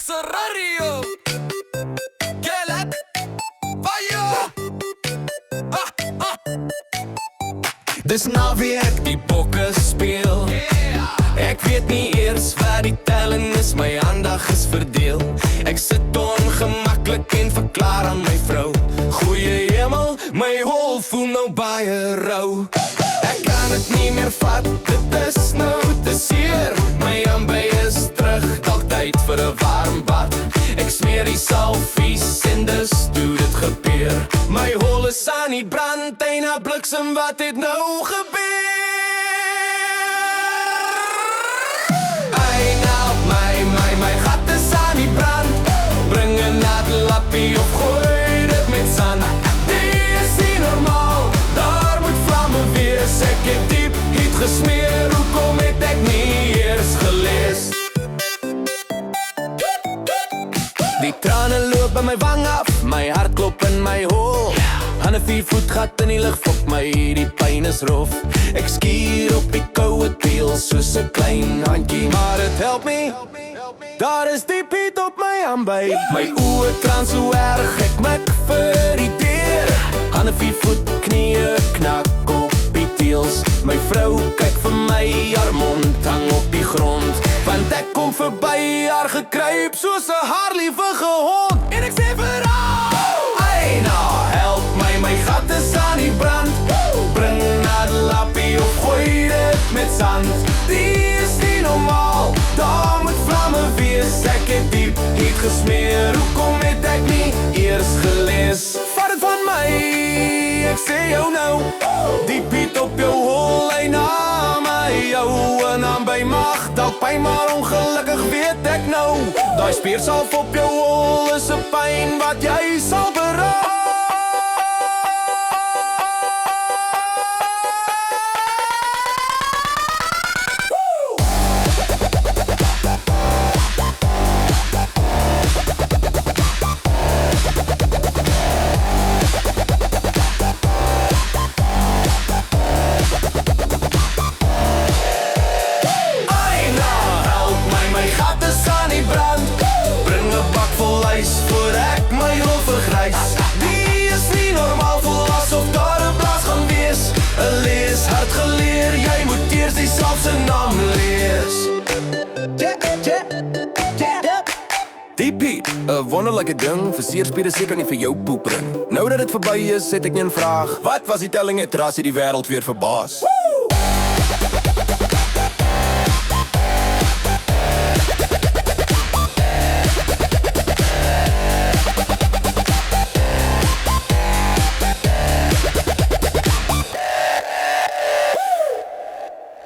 se radio. Gellet, fire. Dis naweek die bokke speel. Ek weet nie eers wat die telling is, my aandag is verdeel. Ek sit ongemaklik en verklaar aan my vrou: goeie hemel, my hol voel nou baie rou. Ek kan het nie meer vat, dit is nou te seer. My ambei is terug, dalk tyd vir 'n warm bad. Ek smeer die salfies en dis toe dit gebeur. My hol is aan die brand en 'n bliksem, wat het nou gebeur? My gat is aan die brand. Bring 'n nat lappie of gooi dit met sand. Dit is nie normaal, daar moet vlamme wees. Ek het diep heat gesmeer, hoekom het ek nie eers gelees? Die trane loop by my wang af, my hart klop in my hol. Aan 'n 4 voet gat in die lug fok my, die pyn is rof. Ek skier op die koue teel soos 'n klein handjie, maar het help me. Daar is die piet op my ambei. My oë traan so erg, ek mik vir die deur. Aan 'n 4 voet knieë knak op die teels. My vrou kyk vir my, haar mond hang op die grond. Want ek kom verby haar gekruip soos 'n haarliewige hond. En ek sê vir haar: ai nou, help my, my gat is aan die brand. Bring 'n lappie of gooi dit met sand. Die is nie normaal, daar moet vlamme wees. Ek het diep heat gesmeer, hoekom het ek nie eers gelees? Vat het van my, ek sê jou nou. Die piet op jou hol, hy na my jou. En aan by mag, dalk pijn, maar ongelukkig weet ek nou. Daai speersalf op jou hol is 'n pyn wat jy sal berou. Voor ek my hol vergrys. Die is nie normaal, voel asof daar 'n blaas gaan wees. 'n lees hard geleer, jy moet eers die salf se naam lees. Die piet, 'n wonderlike ding. Verseerspiere seker nie vir jou poep bring. Nou dat dit verby is, het ek 'n vraag. Wat was die telling, het Rassie die wêreld weer verbaas?